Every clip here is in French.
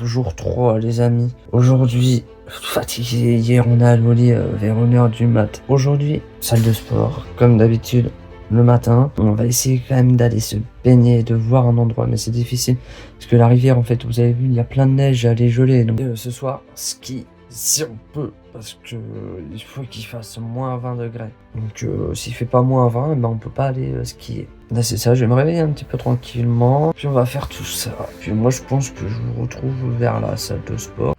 Jour 3 les amis. Aujourd'hui, fatigué. Hier on est allé au lit vers 1h du mat. Aujourd'hui, salle de sport, comme d'habitude. Le matin, on va essayer quand même d'aller se baigner, de voir un endroit, mais c'est difficile. Parce que la rivière, en fait, vous avez vu, il y a plein de neige, elle est gelée. Donc ce soir, ski, si on peut. Parce que il faut qu'il fasse moins 20 degrés. Donc s'il fait pas moins 20, ben, on peut pas aller skier. Là c'est ça, je vais me réveiller un petit peu tranquillement. Puis on va faire tout ça. Puis moi je pense que je vous retrouve vers la salle de sport.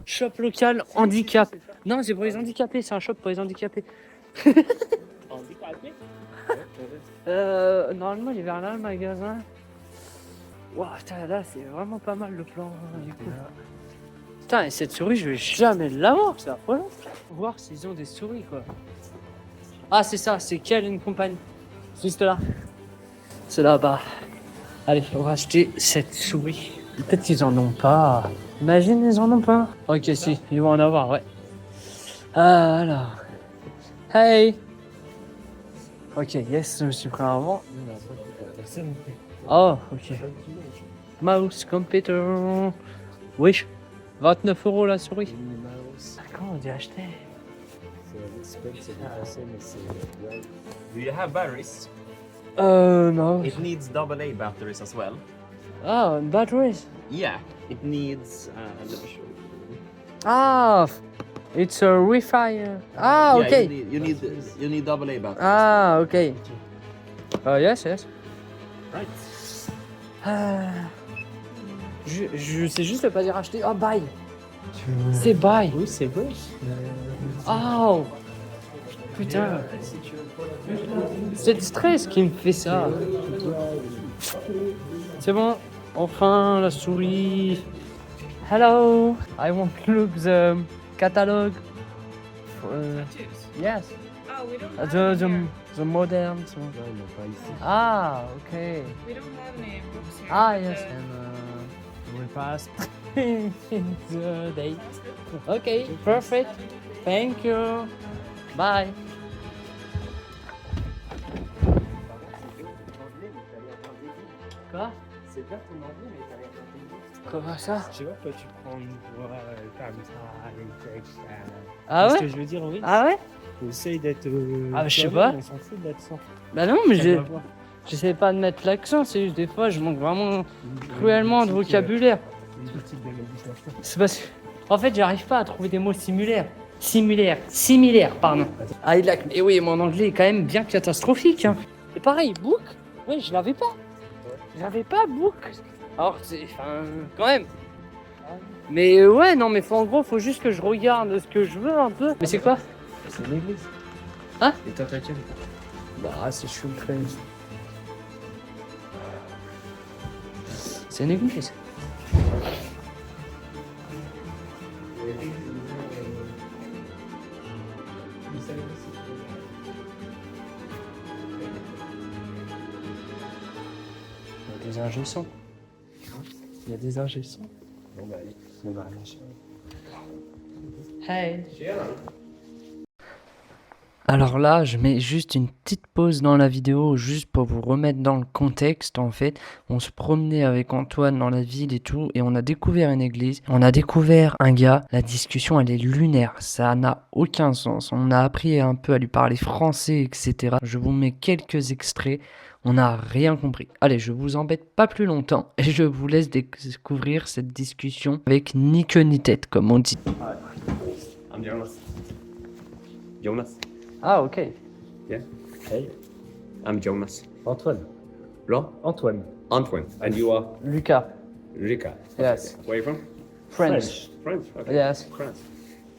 Shop local handicap. Non, c'est pour les handicapés, c'est un shop pour les handicapés. Handicapé? Normalement, il est vers là le magasin. Waouh, putain, là, c'est vraiment pas mal le plan. Du coup. Putain, et cette souris, je vais jamais l'avoir, c'est affolant. Voir s'ils ont des souris, quoi. Ah, c'est ça, c'est Kel compagnie. Juste là. C'est là-bas. Allez, on va acheter cette souris. Peut-être qu'ils en ont pas. Imagine, ils en ont pas. Ok, si, ils vont en avoir, ouais. Alors. Hey! Ok, yes, je me suis pris un vent. Oh, ok. Mouse computer. Oui. 29 € la souris. Ah, comment on dit acheter? Do you have batteries? Non. It needs AA batteries as well. Ah, batteries. Yeah, it needs. Let me show you. Ah, it's a Wi-Fi. Ah, Yeah, okay. you need AA batteries. Ah, okay. Yes, yes. Right. Je sais juste pas dire acheter. Oh, buy. C'est buy. Oui, c'est vrai. Oh. Putain. C'est le stress qui me fait ça. C'est bon. Enfin, la souris. Hello. I want to look the catalog. Yes. Oh, we don't have them here. The modern. Ah, okay. We don't have any books here. Ah, but, yes. And we pass the date. Okay, perfect. Thank you. Bye. Quoi? C'est bien ton anglais, mais t'as l'air d'intelligent. Comment ça? Je sais pas pourquoi tu prends une voix comme ça, les textes. Ah Ce ouais? que je veux dire, oui. Ah ouais? Essaye d'être. Ah, je sais toi-même, pas. On s'en fout de l'accent. Bah non, mais Ça doit voir. j'essaie pas de mettre l'accent, c'est juste des fois je manque vraiment cruellement de vocabulaire. Une petite de méditation. C'est parce que, en fait, j'arrive pas à trouver des mots similaires. Similaires, pardon. Ah, il a... Et oui, mon anglais est quand même bien catastrophique. Hein. Et pareil, book, oui, je l'avais pas. J'avais pas book. Alors, c'est... Enfin, quand même. Mais ouais, non, mais en gros, faut juste que je regarde ce que je veux un peu. Mais c'est quoi? C'est une église. Hein? Et toi, t'as quel? Bah, c'est Schultrein. C'est une église. Il y a des ingé sons. Il y a des ingé sons. Bon, bah, allez. On va aller. Hey. Alors là, je mets juste une petite pause dans la vidéo, juste pour vous remettre dans le contexte. En fait, on se promenait avec Antoine dans la ville et tout, et on a découvert une église, on a découvert un gars. La discussion, elle est lunaire, ça n'a aucun sens. On a appris un peu à lui parler français, etc. Je vous mets quelques extraits. On n'a rien compris. Allez, je vous embête pas plus longtemps et je vous laisse découvrir cette discussion avec ni queue ni tête, comme on dit. I'm Jonas. Jonas. Ah, ok. Yeah. Hey, I'm Jonas. Antoine. Jean? Antoine. Antoine. And you are Lucas. Rika. Yes. Where are you from? French. France. Okay. Yes. France.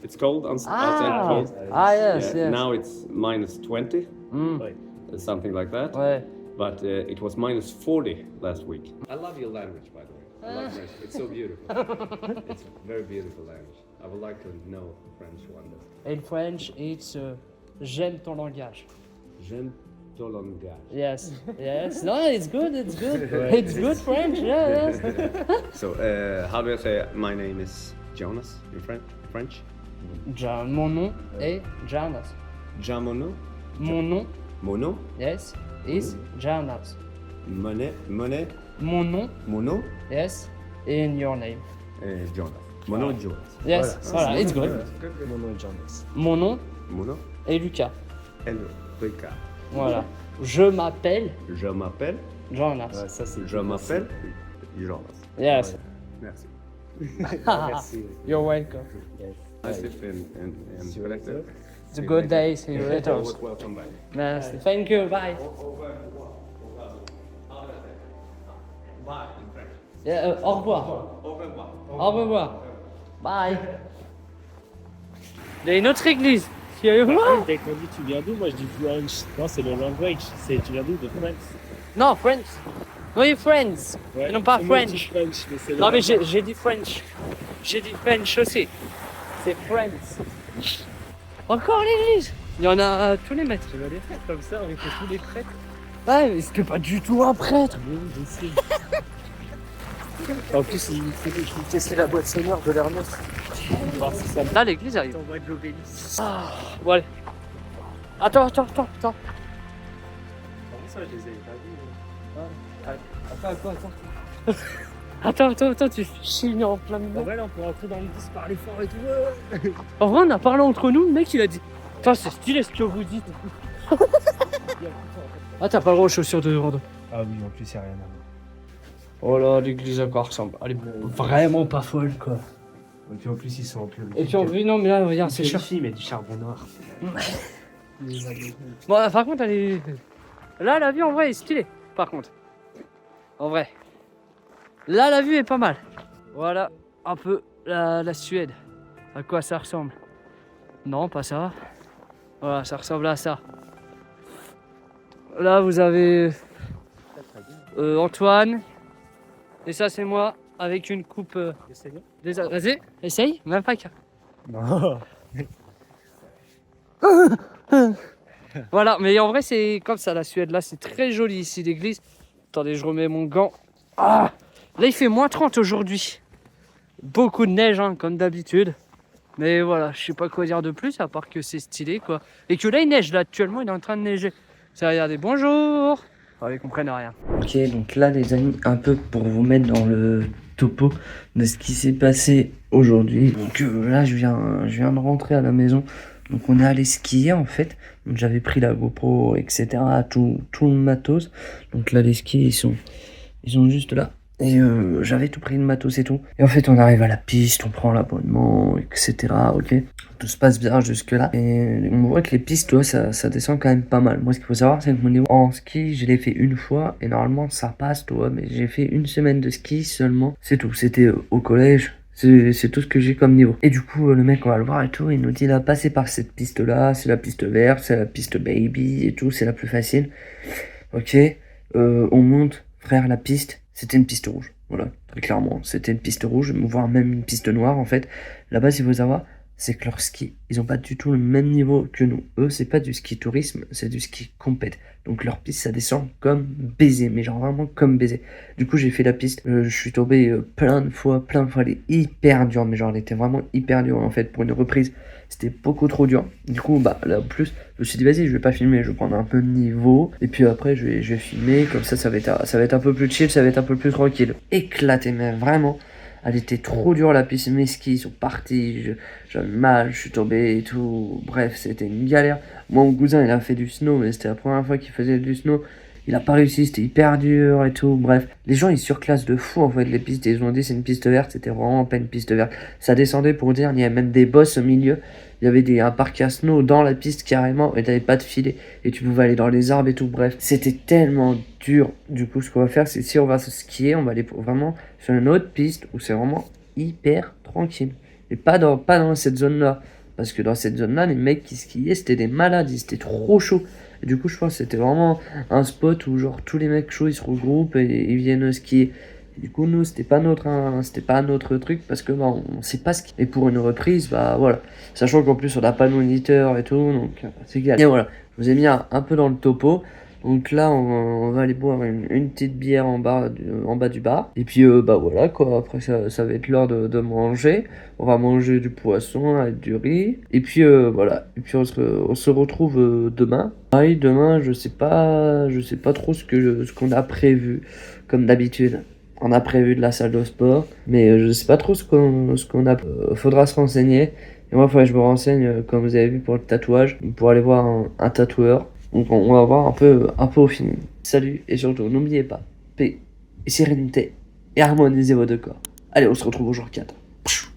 It's cold outside. Ah, Cold. yes, Yeah, yes. Now it's minus 20, Ouais. something like that. Ouais. But it was minus 40 last week. I love your language, by the way. I love French. It's so beautiful. It's a very beautiful language. I would like to know French one day. In French, it's j'aime ton langage. J'aime ton langage. Yes, yes. No, it's good, it's good. It's good French, yeah, yes. So, how do I say my name is Jonas in French? Mon nom est Jonas. Jamono? Mon nom, Mono? yes, is Jonas. Monet? Mon nom, Mono? yes, in your name. Jonas. Mono Jonas. Yes, voilà, it's good. Mon nom est Jonas. Mon nom Mono? est Lucas. Hello. Rika. Voilà. Je m'appelle Je m'appelle? Jonas. Ouais, ça c'est. Je m'appelle? Jonas. Yes. Merci. Merci. You're welcome. Yes. I sit in See you later. It's a good day. See you later. Welcome back. Merci. Thank you. Bye. Bye in French. Yeah, au revoir. Au revoir. Au revoir. Bye. Il y a une autre église. Tu vas voir? Dès qu'on dit tu viens d'où, moi je dis French. Non, c'est le language. C'est tu viens d'où de France. Non, French. Oui, Friends. Ouais. Et non pas Moi, je dis French. French, mais c'est le Non, mais language. j'ai dit French. J'ai dit French aussi. C'est Friends. Encore l'église. Il y en a à tous les mètres. Tu vas les faire comme ça avec tous les prêtres. Ouais, mais c'est pas du tout un prêtre. Oui, je sais. En plus, il fait des choses. C'est la boîte sonore de l'Hermès. Voir si ça me Là, l'église arrive. t'envoie de l'obélisque. Ah, bon, allez. Attends. Comment ça, je les avais pas vus. Attends, tu chignes en plein milieu. En vrai, là, on peut rentrer dans le 10, parler fort et tout. En vrai, on a parlé entre nous, le mec il a dit putain, c'est stylé ce que vous dites. Ah, t'as pas le droit aux chaussures de rando. Ah oui, en plus, il n'y a rien à voir. Oh là, l'église à quoi ressemble. Elle est vraiment pas folle quoi. Et puis en plus, ils sont en plus. Et puis en vue, non, mais là, regarde, c'est c'est cher. fille, mais du charbon noir. Bon, par contre, elle est. Là, la vue en vrai est stylée. Par contre, en vrai. Là, la vue est pas mal. Voilà un peu la Suède. À quoi ça ressemble? Non, pas ça. Voilà, ça ressemble à ça. Là, vous avez Antoine. Et ça, c'est moi avec une coupe. Vas-y, essaye. Même pas qu'à. Non. Voilà, mais en vrai, c'est comme ça la Suède. Là, c'est très joli ici, l'église. Attendez, je remets mon gant. Ah, là, il fait moins 30 aujourd'hui. Beaucoup de neige, hein, comme d'habitude. Mais voilà, je sais pas quoi dire de plus, à part que c'est stylé, quoi. Et que là, il neige, là, actuellement, il est en train de neiger. Ça, regardez, bonjour. Oh, ils comprennent rien. Ok, donc là, les amis, un peu pour vous mettre dans le topo de ce qui s'est passé aujourd'hui. Donc là, je viens de rentrer à la maison. Donc on est allé skier en fait. Donc j'avais pris la GoPro, etc. Tout le matos. Donc là, les skis, ils sont juste là. Et j'avais tout pris le matos et tout. Et en fait, on arrive à la piste, on prend l'abonnement, etc. Ok. Tout se passe bien jusque là. Et on voit que les pistes, tu vois, ça descend quand même pas mal. Moi, ce qu'il faut savoir, c'est que mon niveau en ski, je l'ai fait une fois. Et normalement, ça passe, tu vois. Mais j'ai fait une semaine de ski seulement. C'est tout. C'était au collège. C'est tout ce que j'ai comme niveau. Et du coup, le mec, on va le voir et tout. Il nous dit là, passez par cette piste-là. C'est la piste verte, c'est la piste baby et tout. C'est la plus facile. Ok. On monte, frère, la piste. C'était une piste rouge, voilà, très clairement, c'était une piste rouge, voire même une piste noire en fait. Là-bas, s'il faut savoir, c'est que leur ski, ils ont pas du tout le même niveau que nous. Eux, c'est pas du ski tourisme, c'est du ski compète. Donc leur piste, ça descend comme baiser, mais genre vraiment comme baiser. Du coup, j'ai fait la piste, je suis tombé plein de fois, elle est hyper dure, mais genre elle était vraiment hyper dure en fait. Pour une reprise, c'était beaucoup trop dur. Du coup, bah là en plus, je me suis dit vas-y, je vais pas filmer, je vais prendre un peu de niveau. Et puis après, je vais filmer, comme ça va être un peu plus chill, ça va être un peu plus tranquille. Éclaté, mais vraiment. Elle était trop dure la piste, mes skis sont partis, j'avais mal, je suis tombé et tout. Bref, c'était une galère. Moi, mon cousin, il a fait du snow, mais c'était la première fois qu'il faisait du snow. Il a pas réussi, c'était hyper dur et tout. Bref, les gens ils surclassent de fou en fait les pistes. Ils ont dit c'est une piste verte, c'était vraiment pas une piste verte. Ça descendait pour dire, il y avait même des bosses au milieu. Il y avait un parc à snow dans la piste carrément et t'avais pas de filet. Et tu pouvais aller dans les arbres et tout. Bref, c'était tellement dur. Du coup, ce qu'on va faire, c'est si on va se skier, on va aller vraiment sur une autre piste où c'est vraiment hyper tranquille. Et pas dans cette zone-là. Parce que dans cette zone-là, les mecs qui skiaient, c'était des malades, c'était trop chaud. Et du coup, je pense que c'était vraiment un spot où genre tous les mecs chauds ils se regroupent et ils viennent skier. Et du coup, nous, c'était pas notre truc parce que bah, on sait pas skier. Et pour une reprise, bah voilà. Sachant qu'en plus, on n'a pas de moniteur et tout, donc c'est galère. Et voilà, je vous ai mis un peu dans le topo. Donc là, on va aller boire une petite bière en bas du bar. Et puis, bah voilà quoi. Après, ça va être l'heure de manger. On va manger du poisson avec du riz. Et puis, voilà. Et puis, on se retrouve demain. Pareil, demain, je sais pas trop ce qu'on a prévu. Comme d'habitude, on a prévu de la salle de sport. Mais je sais pas trop ce qu'on a. Faudra se renseigner. Et moi, il faudrait que je me renseigne, comme vous avez vu, pour le tatouage. Pour aller voir un tatoueur. Donc on va voir un peu au film. Salut et surtout n'oubliez pas, paix et sérénité et harmonisez vos deux corps. Allez, on se retrouve au jour 4.